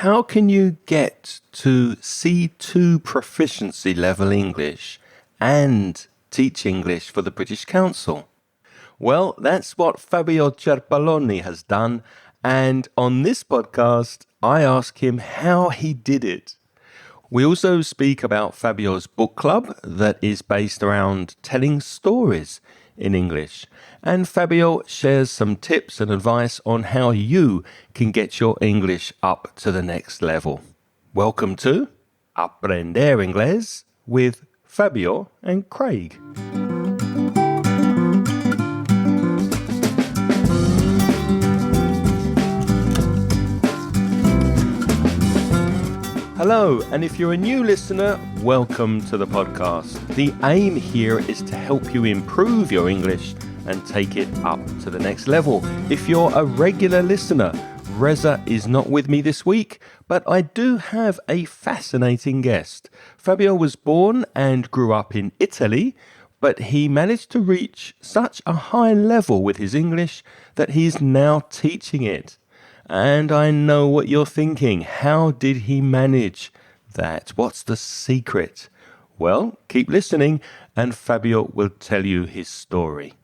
how can you get to C2 Proficiency level English and teach English for the British Council? Well, that's what Fabio Cerpelloni has done, and on this podcast, I ask him how he did it. We also speak about Fabio's book club that is based around telling stories in English. And Fabio shares some tips and advice on how you can get your English up to the next level. Welcome to Aprender Inglés with Fabio and Craig. Hello, and if you're a new listener, welcome to the podcast. The aim here is to help you improve your English and take it up to the next level. If you're a regular listener, Reza is not with me this week, but I do have a fascinating guest. Fabio was born and grew up in Italy, but he managed to reach such a high level with his English that he's now teaching it. And I know what you're thinking. How did he manage that? What's the secret? Well, keep listening and Fabio will tell you his story.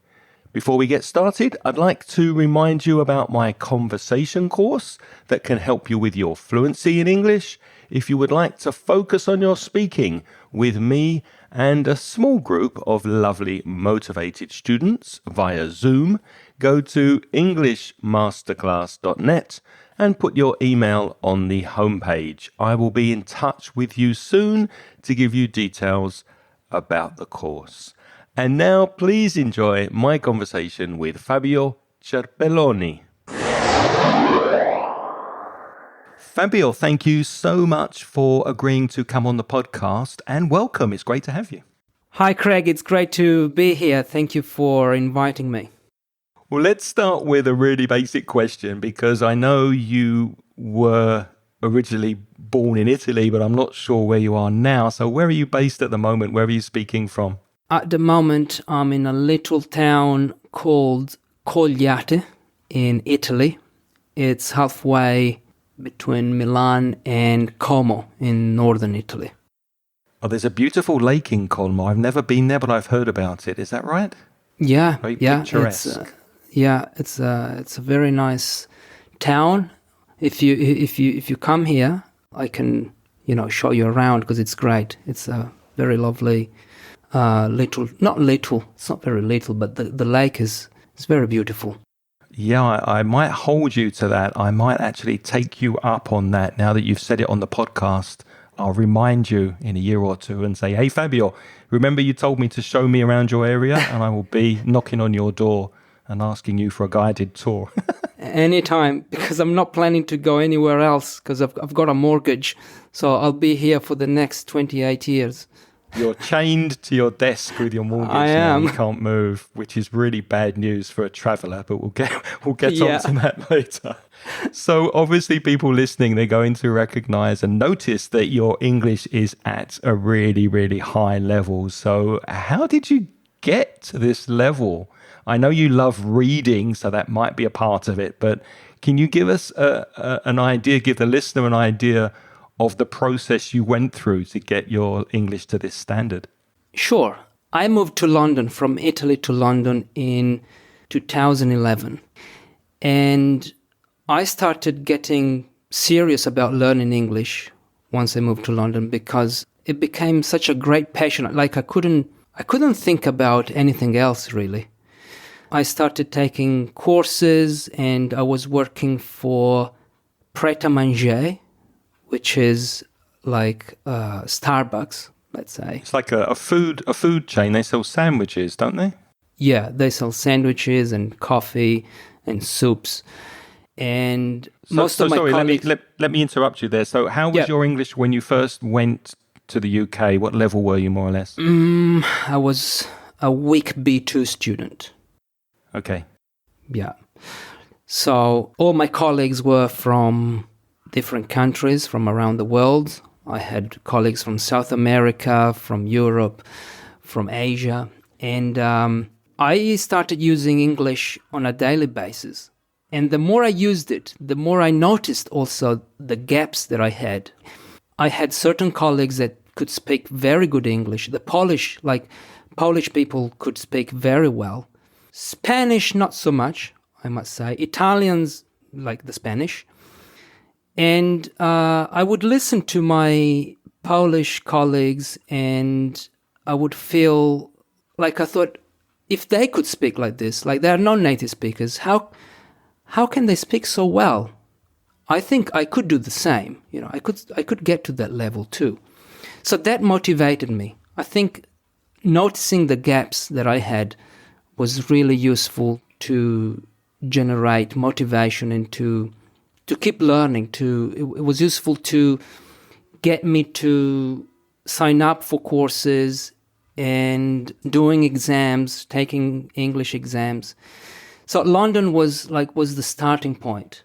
Before we get started, I'd like to remind you about my conversation course that can help you with your fluency in English. If you would like to focus on your speaking with me and a small group of lovely motivated students via Zoom, go to englishmasterclass.net and put your email on the homepage. I will be in touch with you soon to give you details about the course. And now please enjoy my conversation with Fabio Cerpelloni. Fabio, thank you so much for agreeing to come on the podcast and welcome. It's great to have you. Hi, Craig. It's great to be here. Thank you for inviting me. Well, let's start with a really basic question because I know you were originally born in Italy, but I'm not sure where you are now. So where are you based at the moment? Where are you speaking from? At the moment, I'm in a little town called Cogliate in Italy. It's halfway between Milan and Como in northern Italy. Oh, there's a beautiful lake in Colma. I've never been there, but I've heard about it. Is that right? Yeah, Very yeah. picturesque. It's a very nice town. If you come here, I can show you around because it's great. It's a very lovely it's not very little, but the lake is very beautiful. Yeah, I might hold you to that. I might actually take you up on that now that you've said it on the podcast. I'll remind you in a year or two and say, hey, Fabio, remember you told me to show me around your area? And I will be knocking on your door and asking you for a guided tour. Anytime, because I'm not planning to go anywhere else because I've got a mortgage. So I'll be here for the next 28 years. You're chained to your desk with your mortgage. I am. You can't move, which is really bad news for a traveller, but we'll get on to that later. So obviously people listening, they're going to recognise and notice that your English is at a really, really high level. So how did you get to this level? I know you love reading, so that might be a part of it, but can you give us an idea, give the listener an idea of the process you went through to get your English to this standard? Sure. I moved to London, from Italy to London in 2011. And I started getting serious about learning English once I moved to London because it became such a great passion. Like I couldn't think about anything else really. I started taking courses and I was working for Pret-a-Manger, which is like Starbucks, let's say. It's like a food chain. They sell sandwiches, don't they? Yeah, they sell sandwiches and coffee and soups. And most of my colleagues... Let me interrupt you there. So how was your English when you first went to the UK? What level were you more or less? I was a weak B2 student. Okay. Yeah. So all my colleagues were from different countries from around the world. I had colleagues from South America, from Europe, from Asia. And I started using English on a daily basis. And the more I used it, the more I noticed also the gaps that I had. I had certain colleagues that could speak very good English. The Polish people could speak very well. Spanish, not so much, I must say. Italians, like the Spanish. And I would listen to my Polish colleagues and I would feel like I thought, if they could speak like this, like they are non-native speakers, how can they speak so well? I think I could do the same. I could get to that level too. So that motivated me. I think noticing the gaps that I had was really useful to generate motivation and to keep learning. It was useful to get me to sign up for courses and doing exams, taking English exams. So London was the starting point.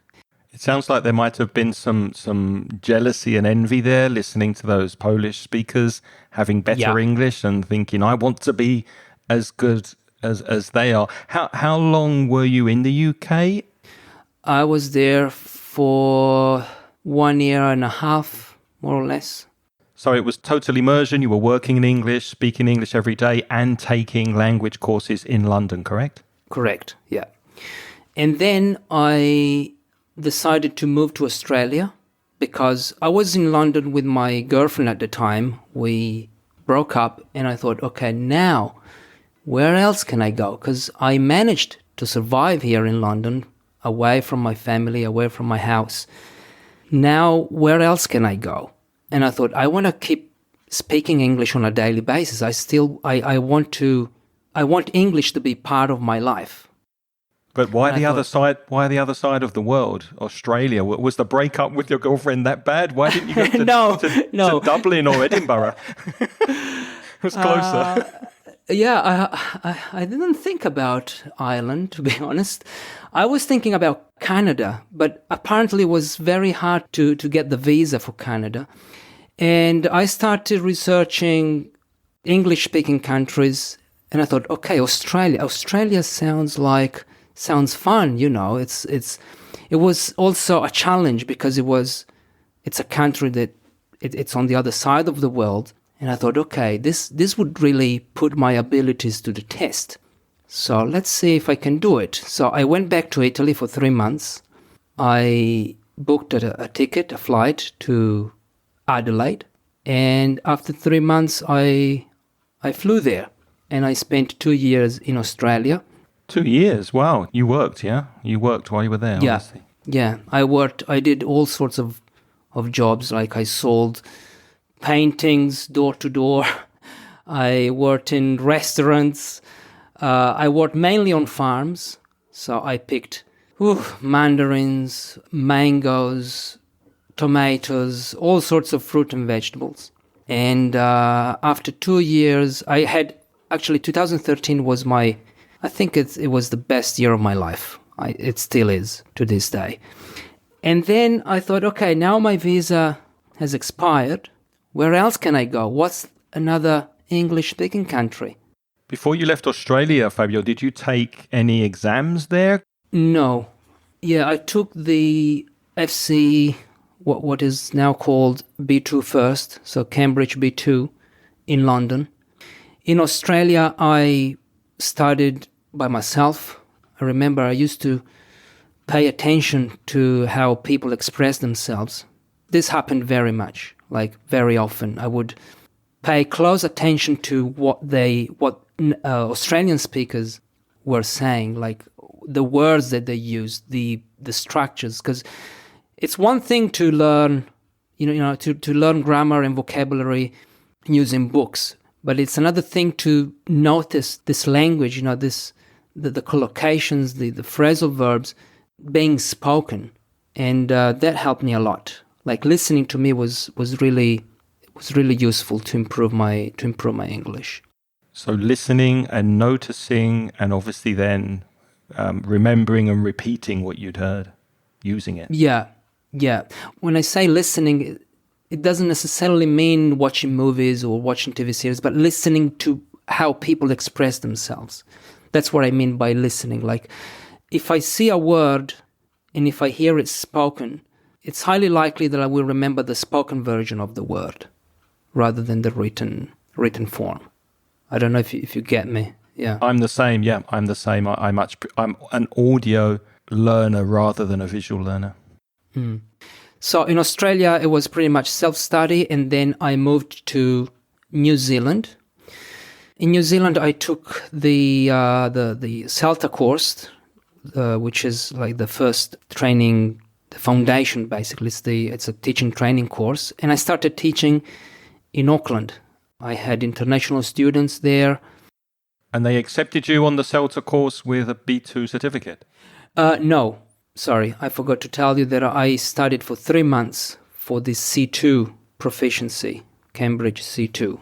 It sounds like there might have been some jealousy and envy there, listening to those Polish speakers having better English and thinking, I want to be as good as they are. How long were you in the UK? I was there for 1 year and a half, more or less. So it was total immersion. You were working in English, speaking English every day, and taking language courses in London, correct? Correct, yeah. And then I decided to move to Australia because I was in London with my girlfriend at the time. We broke up and I thought, okay, now where else can I go? Because I managed to survive here in London, away from my family, away from my house. Now, where else can I go? And I thought, I want to keep speaking English on a daily basis. I want English to be part of my life. But why the other side? Why the other side of the world? Australia? Was the breakup with your girlfriend that bad? Why didn't you go to Dublin or Edinburgh? It was closer. I didn't think about Ireland, to be honest. I was thinking about Canada, but apparently it was very hard to get the visa for Canada. And I started researching English-speaking countries, and I thought, okay, Australia. Australia sounds fun, It was also a challenge because it's a country that it's on the other side of the world. And I thought, okay, this would really put my abilities to the test. So let's see if I can do it. So I went back to Italy for 3 months. I booked a flight to Adelaide. And after 3 months, I flew there. And I spent 2 years in Australia. 2 years? Wow. You worked, yeah? You worked while you were there, yeah. obviously. Yeah, I worked. I did all sorts of jobs. Like I sold paintings door to door. I worked in restaurants. I worked mainly on farms. So I picked mandarins, mangoes, tomatoes, all sorts of fruit and vegetables. And after 2 years, 2013 was I think it was the best year of my life. It still is to this day. And then I thought, okay, now my visa has expired. Where else can I go? What's another English-speaking country? Before you left Australia, Fabio, did you take any exams there? No. Yeah, I took the FC, what is now called B2 first, so Cambridge B2 in London. In Australia, I studied by myself. I remember I used to pay attention to how people express themselves. This happened very much, very often. I would pay close attention to what Australian speakers were saying, like the words that they used, the structures. Because it's one thing to learn, to learn grammar and vocabulary using books, but it's another thing to notice this language, the collocations, the phrasal verbs being spoken, and that helped me a lot. Like listening to me was really useful to improve my English. So listening and noticing, and obviously then remembering and repeating what you'd heard, using it. Yeah. When I say listening, it doesn't necessarily mean watching movies or watching TV series, but listening to how people express themselves. That's what I mean by listening. Like, if I see a word and if I hear it spoken, it's highly likely that I will remember the spoken version of the word rather than the written form. I don't know if you get me. Yeah. I'm the same. Yeah, I'm the same. I'm an audio learner rather than a visual learner. Mm. So in Australia, it was pretty much self-study, and then I moved to New Zealand. In New Zealand, I took the CELTA course, which is like the first training, the foundation basically. It's a teaching training course, and I started teaching in Auckland. I had international students there. And they accepted you on the CELTA course with a B2 certificate? No, sorry, I forgot to tell you that I studied for 3 months for the C2 Proficiency, Cambridge C2.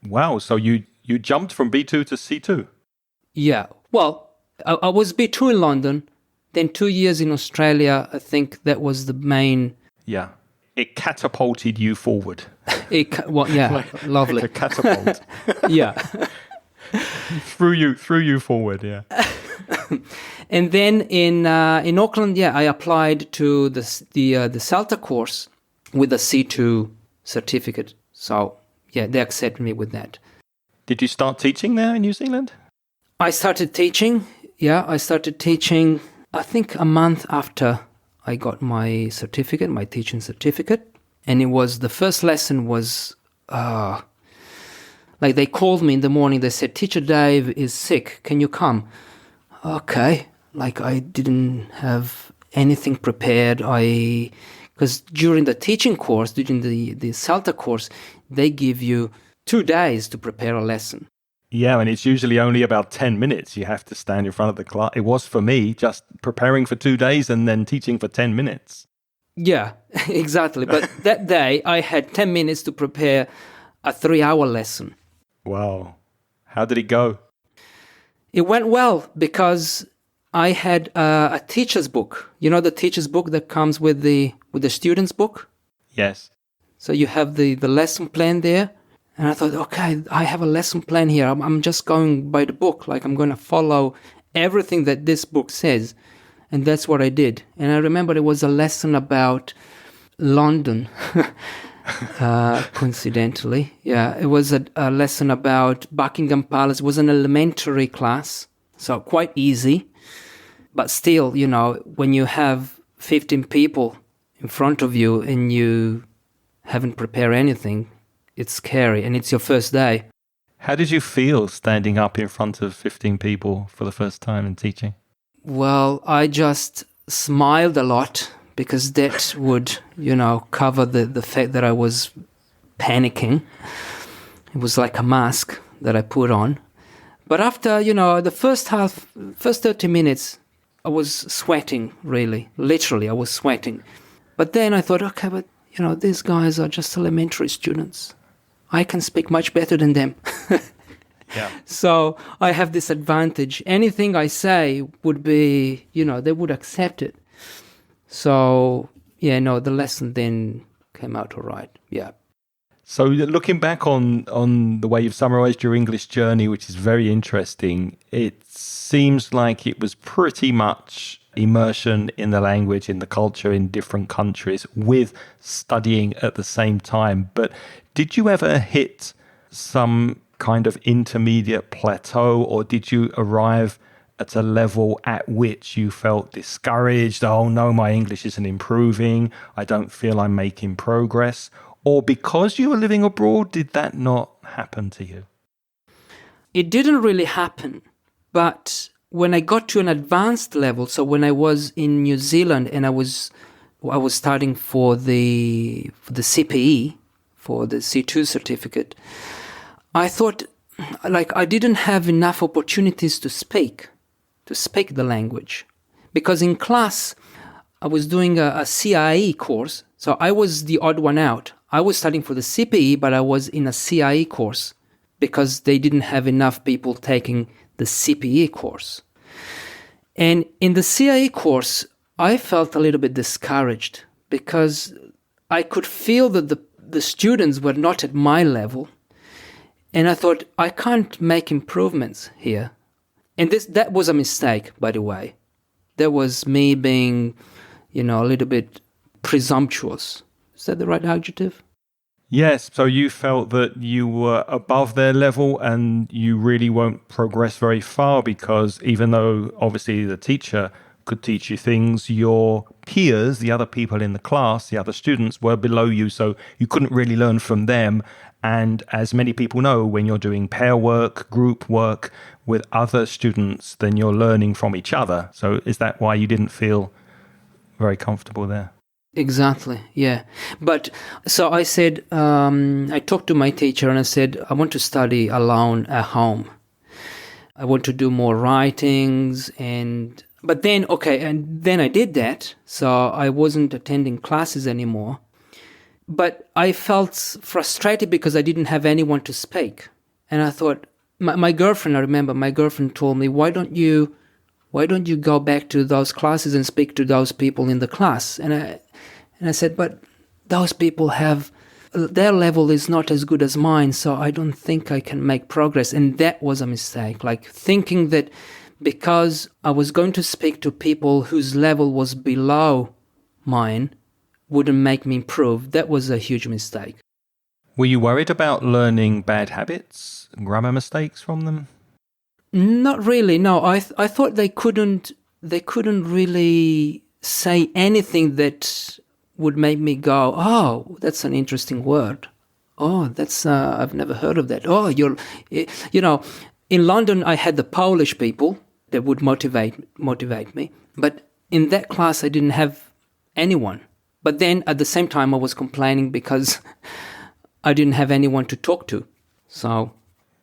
Wow, so you jumped from B2 to C2? Yeah, well, I was B2 in London, then 2 years in Australia. I think that was the main... Yeah, it catapulted you forward. Lovely. Like a catapult. Yeah. threw you forward, yeah. And then in Auckland, I applied to the CELTA course with a C2 certificate. So, they accepted me with that. Did you start teaching there in New Zealand? I started teaching. Yeah, I started teaching, I think, a month after I got my certificate, my teaching certificate. And it was, the first lesson was, like they called me in the morning. They said, Teacher Dave is sick. Can you come? Okay. Like I didn't have anything prepared. Because during the teaching course, during the CELTA course, they give you 2 days to prepare a lesson. Yeah, and it's usually only about 10 minutes. You have to stand in front of the class. It was for me, just preparing for 2 days and then teaching for 10 minutes. Yeah, exactly. But that day, I had 10 minutes to prepare a 3-hour lesson. Wow. How did it go? It went well because I had a teacher's book. You know the teacher's book that comes with the student's book? Yes. So you have the lesson plan there. And I thought, okay, I have a lesson plan here. I'm just going by the book. Like I'm going to follow everything that this book says. And that's what I did. And I remember it was a lesson about London, coincidentally. Yeah, it was a lesson about Buckingham Palace. It was an elementary class, so quite easy. But still, when you have 15 people in front of you and you haven't prepared anything, it's scary, and it's your first day. How did you feel standing up in front of 15 people for the first time and teaching? Well, I just smiled a lot because that would, cover the fact that I was panicking. It was like a mask that I put on. But after, the first 30 minutes, I was sweating, really. Literally, I was sweating. But then I thought, okay, but, these guys are just elementary students. I can speak much better than them. Yeah. So I have this advantage. Anything I say would be, they would accept it. So, the lesson then came out all right. Yeah. So looking back on the way you've summarized your English journey, which is very interesting, it seems like it was pretty much immersion in the language, in the culture, in different countries, with studying at the same time. But did you ever hit some kind of intermediate plateau, or did you arrive at a level at which you felt discouraged? Oh no, my English isn't improving. I don't feel I'm making progress. Or because you were living abroad, did that not happen to you? It didn't really happen. But when I got to an advanced level, so when I was in New Zealand and I was studying for the CPE, for the C2 certificate, I thought, I didn't have enough opportunities to speak the language. Because in class, I was doing a CIE course, so I was the odd one out. I was studying for the CPE, but I was in a CIE course because they didn't have enough people taking the CPE course. And in the CIE course, I felt a little bit discouraged because I could feel that the students were not at my level. And I thought, I can't make improvements here. And that was a mistake, by the way. That was me being a little bit presumptuous. Is that the right adjective? Yes, so you felt that you were above their level and you really won't progress very far because even though obviously the teacher could teach you things, your peers, the other people in the class, the other students were below you, so you couldn't really learn from them. And as many people know, when you're doing pair work, group work with other students, then you're learning from each other. So is that why you didn't feel very comfortable there? Exactly, yeah. But so I said, I talked to my teacher and I said, I want to study alone at home. I want to do more writings but then I did that. So I wasn't attending classes anymore. But I felt frustrated because I didn't have anyone to speak. And I thought, my girlfriend, I remember my girlfriend told me, why don't you go back to those classes and speak to those people in the class? And I said, but those people their level is not as good as mine, so I don't think I can make progress. And that was a mistake, like thinking that because I was going to speak to people whose level was below mine wouldn't make me improve. That was a huge mistake. Were you worried about learning bad habits, grammar mistakes from them? Not really, no. I thought they couldn't really say anything that would make me go, oh, that's an interesting word. Oh, that's I've never heard of that. Oh, in London I had the Polish people that would motivate me, but in that class I didn't have anyone. But then at the same time I was complaining because I didn't have anyone to talk to. So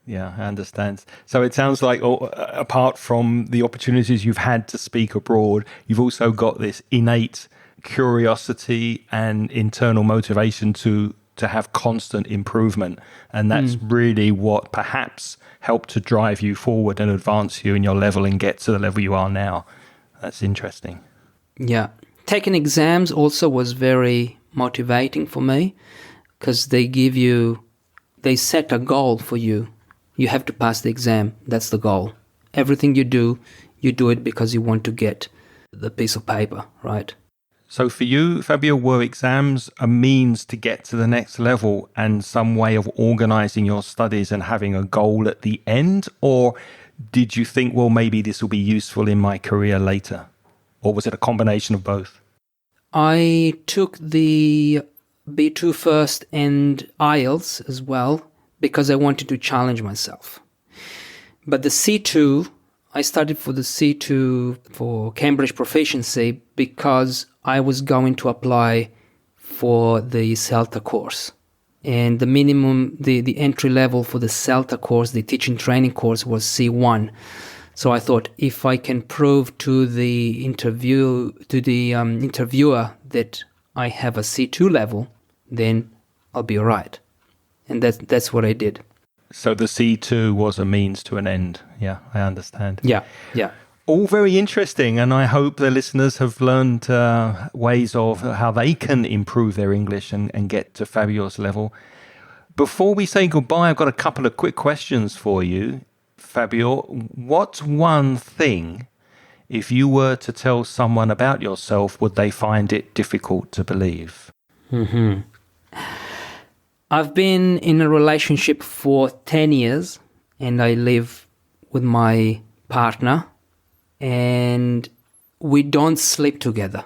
yeah, I understand. So it sounds like apart from the opportunities you've had to speak abroad, you've also got this innate curiosity and internal motivation to have constant improvement. And that's really what perhaps helped to drive you forward and advance you in your level and get to the level you are now. That's interesting. Yeah. Taking exams also was very motivating for me because they set a goal for you. You have to pass the exam. That's the goal. Everything you do it because you want to get the piece of paper, right? So for you, Fabio, were exams a means to get to the next level and some way of organizing your studies and having a goal at the end? Or did you think, well, maybe this will be useful in my career later? Or was it a combination of both? I took the B2 first and IELTS as well because I wanted to challenge myself. But the C2, I studied for the C2 for Cambridge Proficiency because I was going to apply for the CELTA course. And the minimum, the entry level for the CELTA course, the teaching training course, was C1. So I thought if I can prove to the interviewer that I have a C2 level, then I'll be all right. And that's what I did. So the C2 was a means to an end. Yeah, I understand. Yeah. All very interesting, and I hope the listeners have learned ways of how they can improve their English and get to Fabio's level. Before we say goodbye, I've got a couple of quick questions for you. Fabio, what's one thing, if you were to tell someone about yourself, would they find it difficult to believe? Mm-hmm. I've been in a relationship for 10 years, and I live with my partner, and we don't sleep together.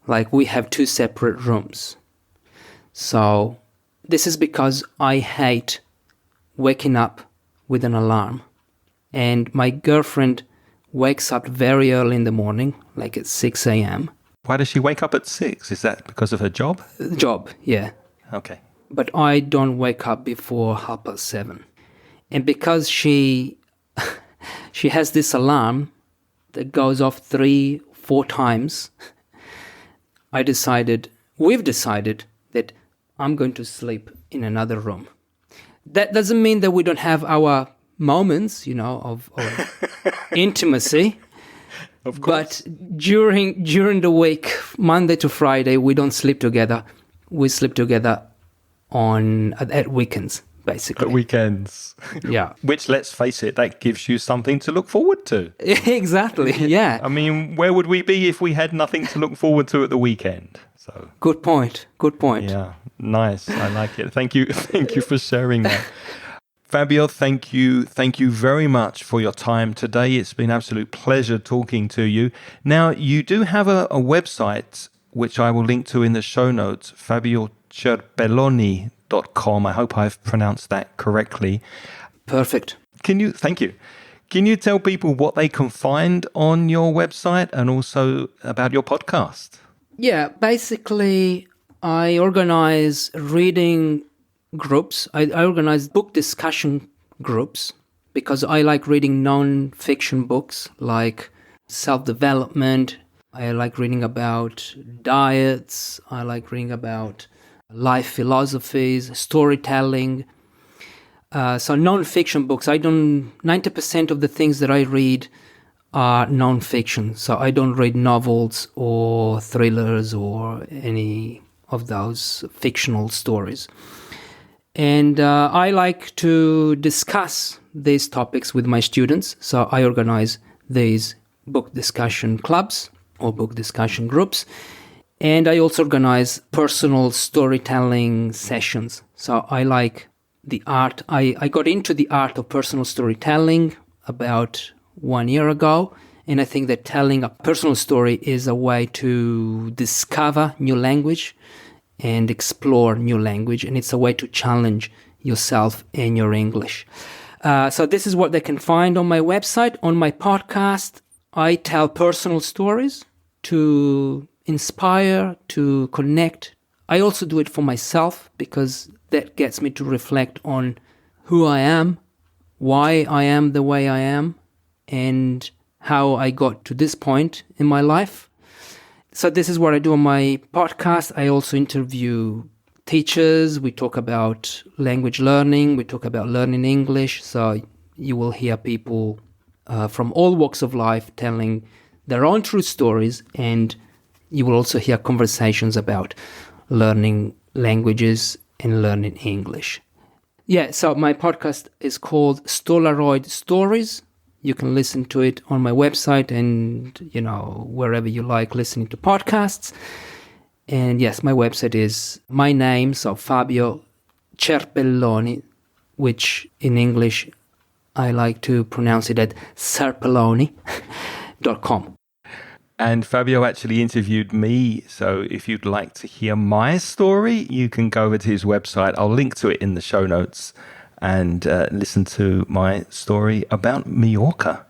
Like, we have 2 separate rooms. So this is because I hate waking up with an alarm. And my girlfriend wakes up very early in the morning, like at 6 a.m. Why does she wake up at 6? Is that because of her job? Job, yeah. Okay. But I don't wake up before 7:30. And because she has this alarm that goes off 3-4 times, we've decided that I'm going to sleep in another room. That doesn't mean that we don't have our moments, of intimacy. Of course. But during the week, Monday to Friday, we don't sleep together. We sleep together at weekends, basically. At weekends. Yeah. Which, let's face it, that gives you something to look forward to. Exactly, yeah. I mean, where would we be if we had nothing to look forward to at the weekend? So Good point. yeah, nice. I like it. Thank you. Thank you for sharing that. Fabio, thank you very much for your time today. It's been an absolute pleasure talking to you. Now, you do have a website, which I will link to in the show notes, FabioCerpelloni.com. I hope I've pronounced that correctly. Perfect. Thank you. Can you tell people what they can find on your website and also about your podcast? Yeah, basically, I organize reading groups. I organize book discussion groups because I like reading non-fiction books like self-development. I like reading about diets. I like reading about life philosophies, storytelling. So non-fiction books, 90% of the things that I read are non-fiction. So I don't read novels or thrillers or any of those fictional stories. And I like to discuss these topics with my students. So I organize these book discussion clubs or book discussion groups. And I also organize personal storytelling sessions. So I like the art. I got into the art of personal storytelling about 1 year ago. And I think that telling a personal story is a way to discover new language and explore new language, and it's a way to challenge yourself in your English. So this is what they can find on my website. On my podcast, I tell personal stories to inspire, to connect. I also do it for myself because that gets me to reflect on who I am, why I am the way I am, and how I got to this point in my life. So this is what I do on my podcast. I also interview teachers. We talk about language learning. We talk about learning English. So you will hear people from all walks of life telling their own true stories. And you will also hear conversations about learning languages and learning English. Yeah, so my podcast is called Stolaroid Stories. You can listen to it on my website and, wherever you like listening to podcasts. And yes, my website is my name, so Fabio Cerpelloni, which in English I like to pronounce it at Cerpelloni.com. And Fabio actually interviewed me, so if you'd like to hear my story, you can go over to his website. I'll link to it in the show notes. And listen to my story about Mallorca.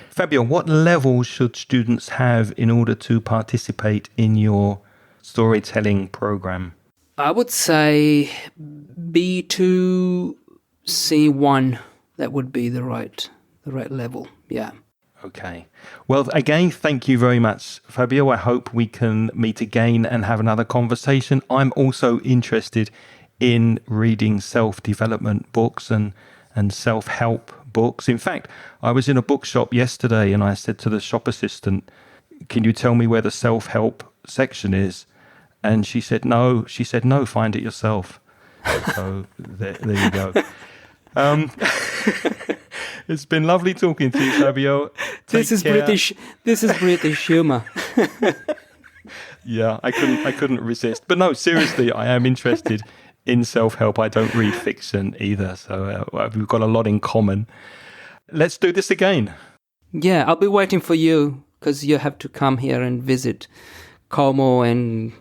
Fabio, what level should students have in order to participate in your storytelling program? I would say B2, C1. That would be the right level. Yeah. Okay. Well, again, thank you very much, Fabio. I hope we can meet again and have another conversation. I'm also interested in reading self-development books and self-help books. In fact, I was in a bookshop yesterday and I said to the shop assistant, can you tell me where the self-help section is? And she said, no, find it yourself. So there you go. It's been lovely talking to you, Fabio. This is British humor. Yeah, I couldn't resist. But no, seriously, I am interested in self-help. I don't read fiction either, so we've got a lot in common. Let's do this again. Yeah, I'll be waiting for you because you have to come here and visit Colma and,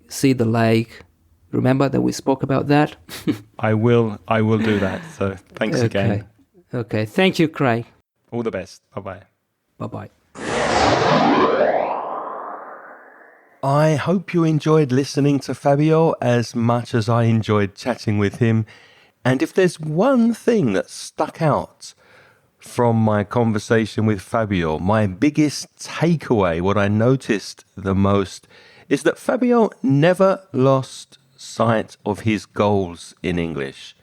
see the lake. Remember that we spoke about that? I will do that. So thanks again. Okay. Thank you, Craig. All the best. Bye-bye. Bye-bye. I hope you enjoyed listening to Fabio as much as I enjoyed chatting with him. And if there's one thing that stuck out from my conversation with Fabio, my biggest takeaway, what I noticed the most, is that Fabio never lost sight of his goals in English.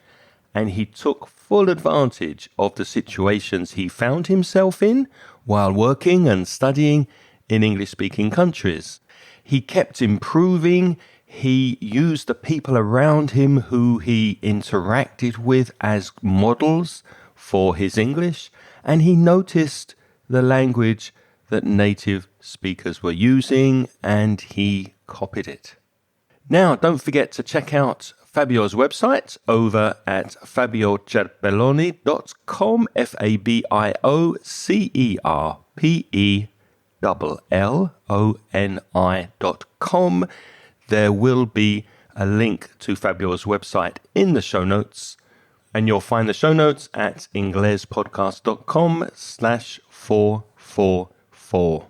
And he took full advantage of the situations he found himself in while working and studying in English-speaking countries. He kept improving, He used the people around him who he interacted with as models for his English, and he noticed the language that native speakers were using, and he copied it. Now, don't forget to check out Fabio's website over at fabiocerpelloni.com, FabioCerpelloni.com. There will be a link to Fabio's website in the show notes, and you'll find the show notes at inglespodcast.com/444.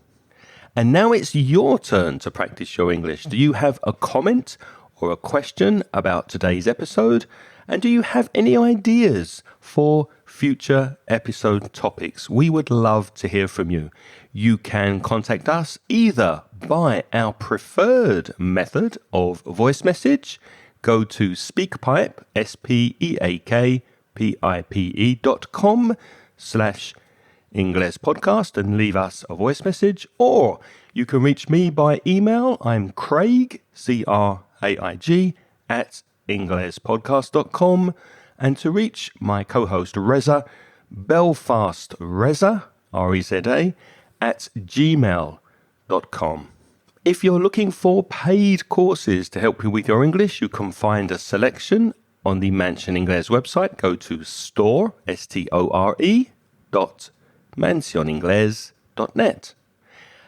And now it's your turn to practice your English. Do you have a comment or a question about today's episode? And do you have any ideas for future episode topics? We would love to hear from you. You can contact us either by our preferred method of voice message. Go to SpeakPipe, speakpipe.com/Ingles podcast and leave us a voice message. Or you can reach me by email. I'm Craig, CRAIG, at inglespodcast.com. And to reach my co-host Reza, Belfast Reza, REZA, at gmail.com. If you're looking for paid courses to help you with your English, you can find a selection on the Mansion Ingles website. Go to store.mansioningles.net.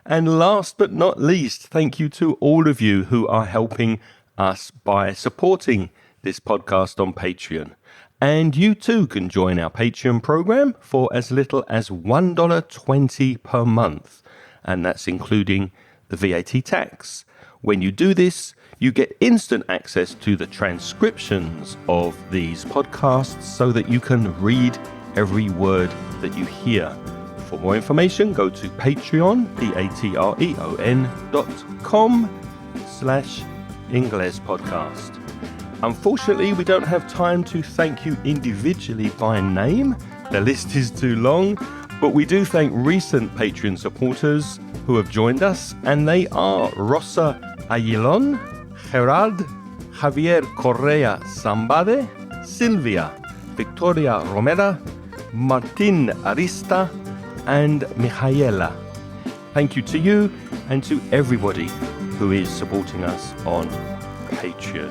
And last but not least, thank you to all of you who are helping us by supporting this podcast on Patreon. And you too can join our Patreon program for as little as $1.20 per month. And that's including the VAT tax. When you do this, you get instant access to the transcriptions of these podcasts so that you can read every word that you hear. For more information, go to Patreon, patreon.com/Ingles podcast. Unfortunately, we don't have time to thank you individually by name. The list is too long, but we do thank recent Patreon supporters who have joined us, and they are Rosa Aguilon, Gerard, Javier Correa Zambade, Silvia, Victoria Romera, Martin Arista, and Michaela. Thank you to you and to everybody who is supporting us on Patreon.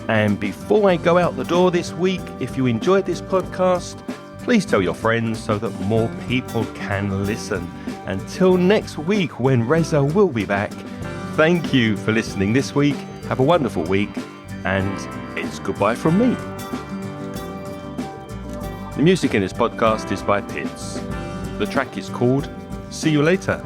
And before I go out the door this week, if you enjoyed this podcast, please tell your friends so that more people can listen. Until next week when Reza will be back, thank you for listening this week. Have a wonderful week, and it's goodbye from me. The music in this podcast is by Pitts. The track is called See You Later.